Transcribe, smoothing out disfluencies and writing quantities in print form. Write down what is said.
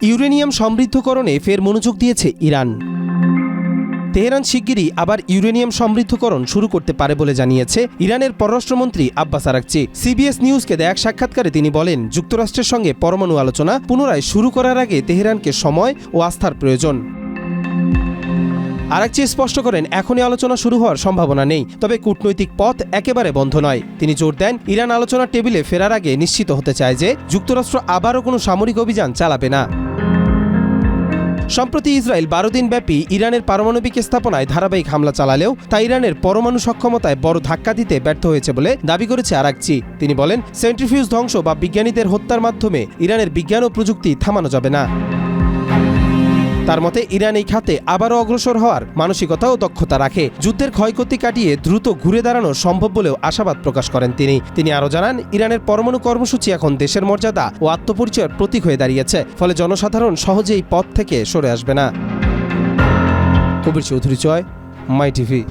Uranium সমৃদ্ধকরণে ফের মনোযোগ দিয়েছে ইরান। তেহরান শিগগিরই আবার ইউরেনিয়াম সমৃদ্ধকরণ শুরু করতে পারে বলে জানিয়েছে ইরানের পররাষ্ট্রমন্ত্রী আব্বাস আরাগচি। সিবিএস নিউজকে দেয়া এক সাক্ষাৎকারে তিনি বলেন, যুক্তরাষ্ট্রের সঙ্গে পরমাণু আলোচনা পুনরায় শুরু করার আগে তেহরানকে সময় ও আস্থার প্রয়োজন। আরাগচি স্পষ্ট করেন, এখনই আলোচনা শুরু হওয়ার সম্ভাবনা নেই, তবে কূটনৈতিক পথ একেবারে বন্ধ নয়। তিনি জোর দেন, ইরান আলোচনার টেবিলে ফেরার আগে নিশ্চিত হতে চায় যে যুক্তরাষ্ট্র আবারও কোনো সামরিক অভিযান চালাবে না। সম্প্রতি ইসরায়েল 12 দিনব্যাপী ইরানের পারমাণবিক স্থাপনায় ধারাবাহিক হামলা চালালেও তা ইরানের পরমাণু সক্ষমতায় বড় ধাক্কা দিতে ব্যর্থ হয়েছে বলে দাবি করেছে আরাগচি। তিনি বলেন, সেন্ট্রিফিউজ ধ্বংস বা বিজ্ঞানীদের হত্যার মাধ্যমে ইরানের বিজ্ঞান ও প্রযুক্তি থামানো যাবে না। তার মতে ইরান এই খাতে আবারও অগ্রসর হওয়ার মানসিকতা ও দক্ষতা রাখে। যুদ্ধের ক্ষয়ক্ষতি কাটিয়ে দ্রুত ঘুরে দাঁড়ানো সম্ভব বলেও আশাবাদ প্রকাশ করেন তিনি। তিনি আরও জানান, ইরানের পরমাণু কর্মসূচি এখন দেশের মর্যাদা ও আত্মপরিচয়ের প্রতীক হয়ে দাঁড়িয়েছে, ফলে জনসাধারণ সহজেই পথ থেকে সরে আসবে না। কবির চৌধুরী, মাই টিভি।